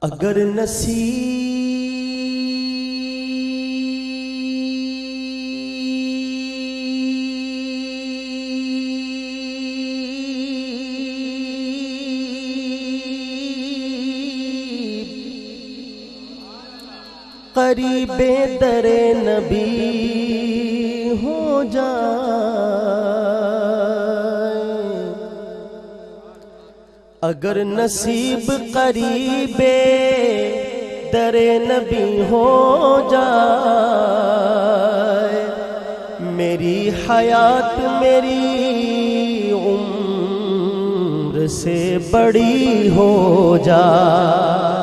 اگر قریب در نبی ہو جائے، اگر نصیب قریب در نبی ہو جائے، میری حیات میری عمر سے بڑی ہو جائے۔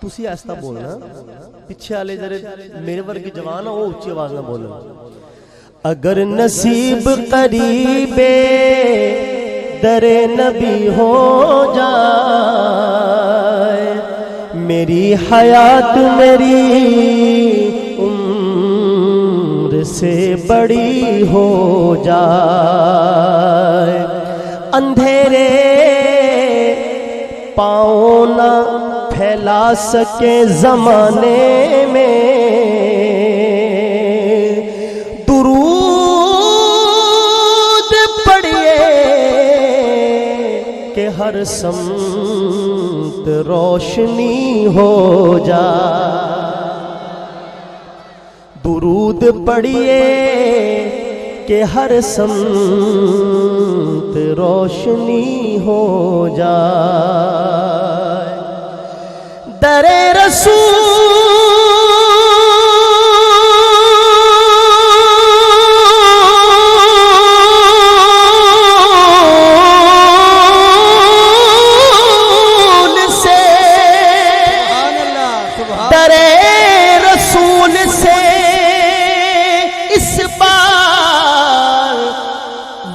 تسی ایسا بولنا، پیچھے والے ذرا میرے ورگے جوان ہو، اونچی آواز نہ بولنا۔ اگر نصیب قریب در نبی ہو جائے، میری حیات میری عمر سے بڑی ہو جائے، اندھیرے پاؤں نہ پھیلا سکے زمانے میں، درود پڑھیے کہ ہر سمت روشنی ہو جائے، درود پڑھیے کہ ہر سمت روشنی ہو جائے، در رسول سے، در رسول سے اس بار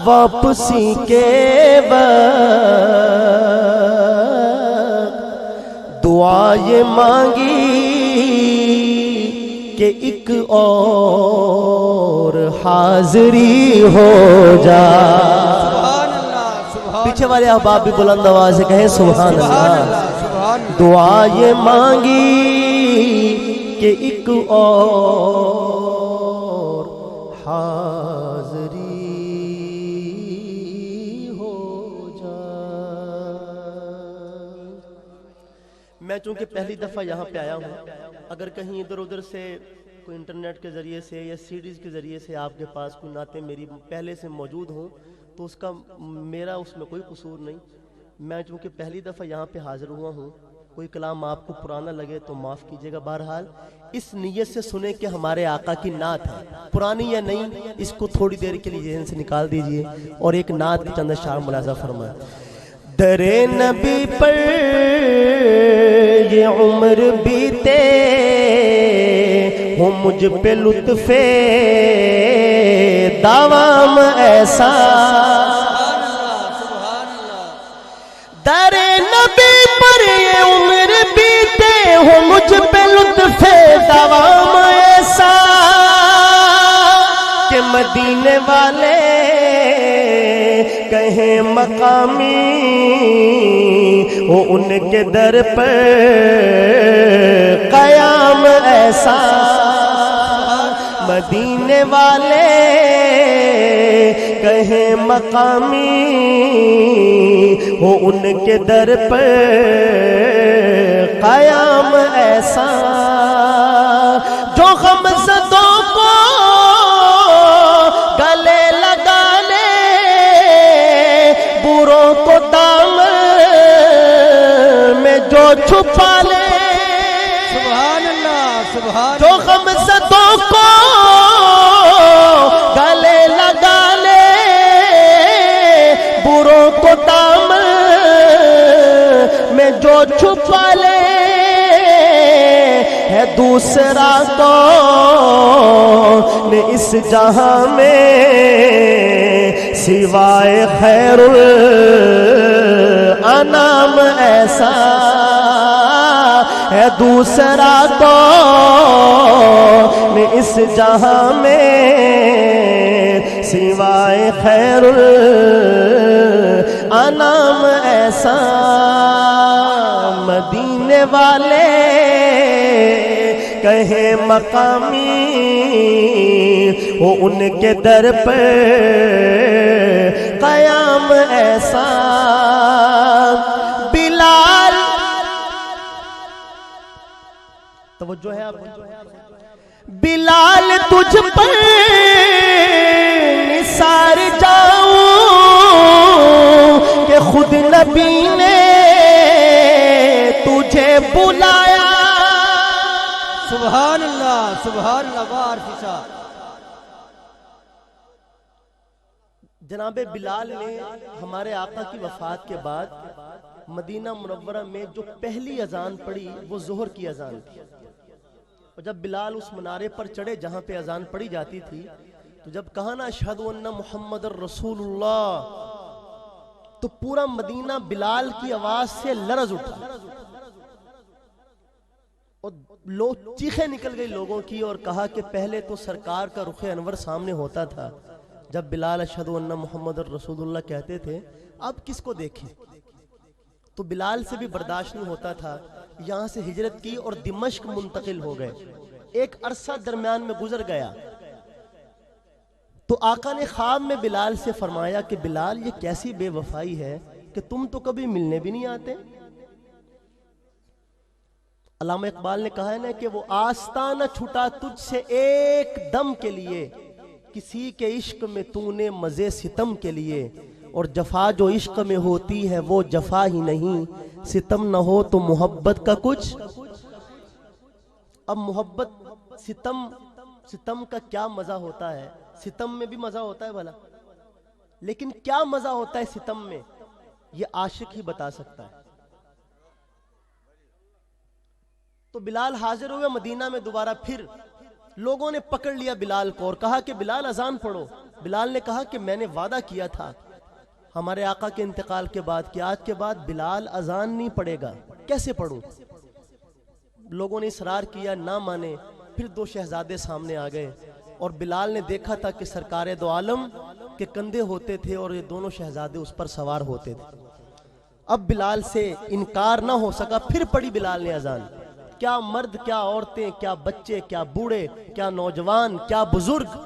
واپسی کے وقت دعا یہ مانگی کہ ایک اور حاضری ہو جائے۔ پیچھے والے احباب بھی بلند آواز سے کہیں سبحان اللہ۔ دعا یہ مانگی کہ ایک اور حاضری ہو جائے۔ میں چونکہ پہلی دفعہ یہاں پہ آیا ہوں، اگر کہیں ادھر ادھر سے کوئی انٹرنیٹ کے ذریعے سے یا سیڈیز کے ذریعے سے آپ کے پاس کوئی نعتیں میری پہلے سے موجود ہوں تو میرا اس میں کوئی قصور نہیں۔ میں چونکہ پہلی دفعہ یہاں پہ حاضر ہوا ہوں، کوئی کلام آپ کو پرانا لگے تو معاف کیجیے گا۔ بہرحال اس نیت سے سنیں کہ ہمارے آقا کی نعت ہے، پرانی یا نہیں اس کو تھوڑی دیر کے لیے ذہن سے نکال دیجئے اور ایک نعت کے چند اشعار ملاحظہ فرمائیں۔ در نبی پر یہ عمر بیتے ہو، مجھ پہ لطف دوام ایسا، در نبی پر یہ عمر بیتے ہو، مجھ پہ لطف دوام ایسا کہ مدینے والے کہیں مقامی ہو، ان کے در پر قیام ایسا، مدینے والے کہیں مقامی ہو، ان کے در پر قیام ایسا، جو غمزدوں کو گلے لگا لے، بروں کو دامن میں جو چھپا لے، سبحان اللہ سبحان، جو غمزدوں کو گلے لگا لے، بروں کو دامن میں جو چھپا لے، ہے دوسرا کون اس جہاں میں سوائے خیر الانام ایسا، ہے دوسرا کون اس جہاں میں سوائے خیر الانام ایسا۔ مدینے والے کہیں مقامی ہو ان کے در پر قیام ایسا بلال توجہ ہے آپ بلال تجھ پر نثار جاؤں کہ خود نبی نے تجھے بلایا سبحان اللہ بار فشا جناب بلال نے ہمارے آقا کی وفات کے بعد مدینہ منورہ میں جو پہلی اذان پڑی وہ ظہر کی اذان تھی اور جب بلال اس منارے پر چڑھے جہاں پہ اذان پڑی جاتی تھی تو جب کہا نا اشہد ان محمد الرسول اللہ تو پورا مدینہ بلال کی آواز سے لرز اٹھا اور چیخیں نکل گئی لوگوں کی اور کہا کہ پہلے تو سرکار کا رخ انور سامنے ہوتا تھا جب بلال اشہد ان محمد الرسول اللہ کہتے تھے اب کس کو دیکھیں تو بلال سے بھی برداشت نہیں ہوتا تھا یہاں سے ہجرت کی اور دمشق منتقل ہو گئے ایک عرصہ درمیان میں گزر گیا تو آقا نے خواب میں بلال سے فرمایا کہ بلال یہ کیسی بے وفائی ہے کہ تم تو کبھی ملنے بھی نہیں آتے علامہ اقبال نے کہا ہے نا کہ وہ آستانہ چھٹا تجھ سے ایک دم کے لیے کسی کے عشق میں تو نے مزے ستم کے لیے اور جفا جو عشق میں ہوتی ہے وہ جفا ہی نہیں ستم نہ ہو تو محبت کا کچھ اب محبت ستم کا کیا مزہ ہوتا ہے ستم میں بھی مزہ ہوتا ہے بھلا لیکن کیا مزہ ہوتا ہے ستم میں یہ عاشق ہی بتا سکتا ہے تو بلال حاضر ہوئے مدینہ میں دوبارہ پھر لوگوں نے پکڑ لیا بلال کو اور کہا کہ بلال اذان پڑھو بلال نے کہا کہ میں نے وعدہ کیا تھا ہمارے آقا کے انتقال کے بعد کہ آج کے بعد بلال اذان نہیں پڑھے گا کیسے پڑھوں لوگوں نے اصرار کیا نہ مانے پھر دو شہزادے سامنے آ گئے اور بلال نے دیکھا تھا کہ سرکار دو عالم کے کندھے ہوتے تھے اور یہ دونوں شہزادے اس پر سوار ہوتے تھے اب بلال سے انکار نہ ہو سکا پھر پڑھی بلال نے اذان کیا مرد کیا عورتیں کیا بچے کیا بوڑھے کیا نوجوان کیا بزرگ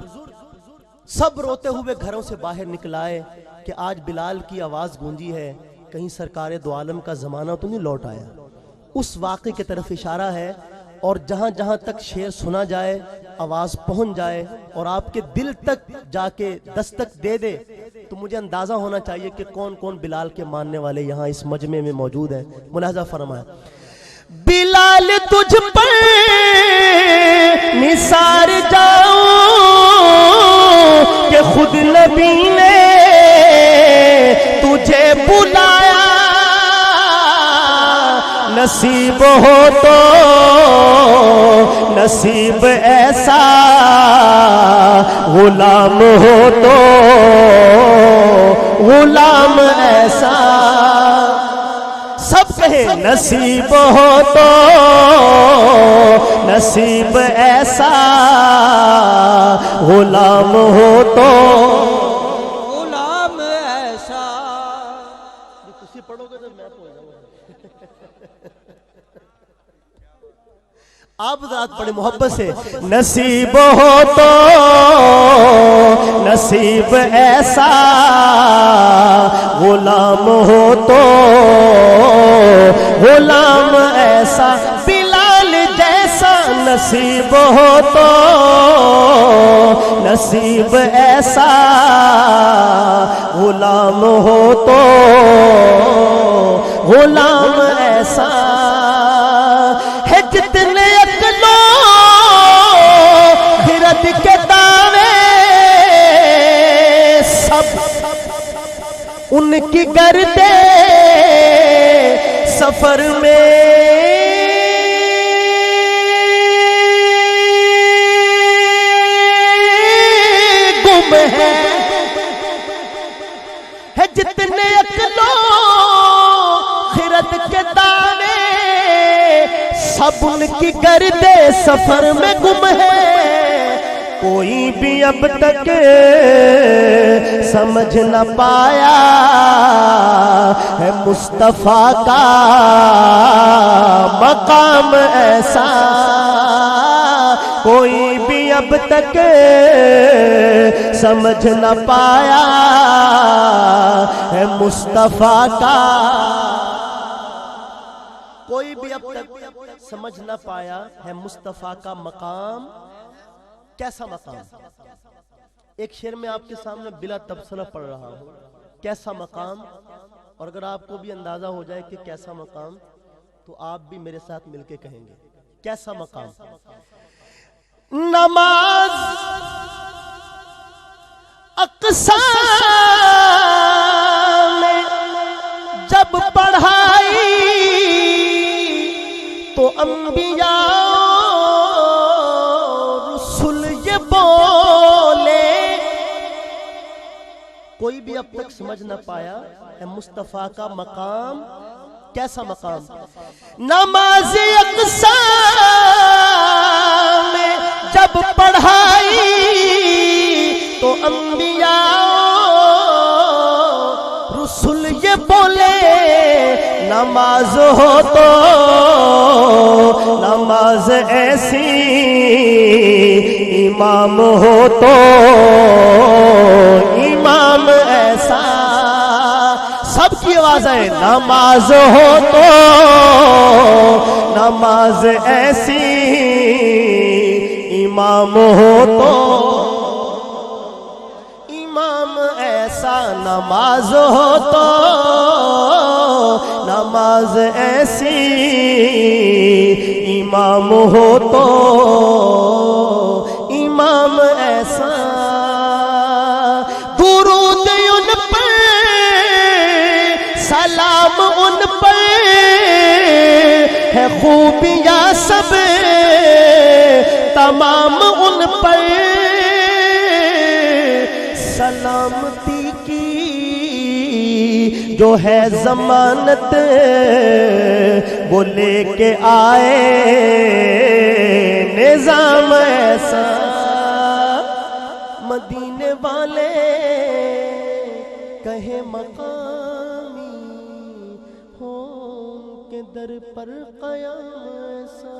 سب روتے ہوئے گھروں سے باہر نکل آئے کہ آج بلال کی آواز گونجی ہے کہیں سرکار دو عالم کا زمانہ تو نہیں لوٹ آیا اس واقعے کی طرف اشارہ ہے اور جہاں جہاں تک شعر سنا جائے آواز پہنچ جائے اور آپ کے دل تک جا کے دستک دے دے تو مجھے اندازہ ہونا چاہیے کہ کون کون بلال کے ماننے والے یہاں اس مجمع میں موجود ہیں ملاحظہ فرمائیں بلال تجھ پر نثار جاؤں کہ خود نبی نے تجھے بلایا نصیب ہو تو نصیب ایسا غلام ہو تو غلام ایسا سب کہیں نصیب ہو تو نصیب ایسا غلام ہو تو غلام ایسا کسی پڑھو گے تو میں پڑھ جاؤں آپ ذات بڑے محبت سے نصیب ہو تو نصیب ایسا غلام ہو تو غلام ایسا بلال جیسا نصیب ہو تو نصیب ایسا غلام ہو تو غلام ایسا ہے جتنے اکلو خرد کے دعوے سب ان کی گردے سفر میں گم ہے جتنے اکلو خرد کے دعوے سب ان کی گردے سفر میں گم ہے کوئی بھی اب تک سمجھ نہ پایا ہے مصطفیٰ کا مقام ایسا، کوئی بھی اب تک سمجھ نہ پایا ہے مصطفیٰ کا، کوئی بھی اب تک سمجھ نہ پایا ہے مصطفیٰ کا مقام، کیسا مقام؟ ایک شعر میں آپ کے سامنے بلا تبصرہ پڑھ رہا ہوں، کیسا مقام، اور اگر آپ کو بھی اندازہ ہو جائے کہ کیسا مقام تو آپ بھی میرے ساتھ مل کے کہیں گے کیسا مقام۔ نماز اقصی میں جب پڑھائی تو انبیاء رسول یہ بولے، کوئی بھی اب تک سمجھ نہ پایا ہے مصطفیٰ کا مقام، کیسا مقام۔ نماز اقصی میں جب پڑھائی تو انبیاء رسول یہ بولے، نماز ہو تو نماز ایسی، امام ہو تو امام ایسا، سب کی آواز ہے، نماز ہو تو نماز ایسی، امام ہو تو امام ایسا، نماز ہو تو نماز ایسی، امام ہو تو امام ایسا، درود ان پر سلام ان پر ہے، خوبیاں سب تمام ان پر، سلامتی کی جو ہے ضمانت وہ لے کے آئے نظام ایسا، مدینے والے کہے مقامی ہوں کے در پر قیام ایسا۔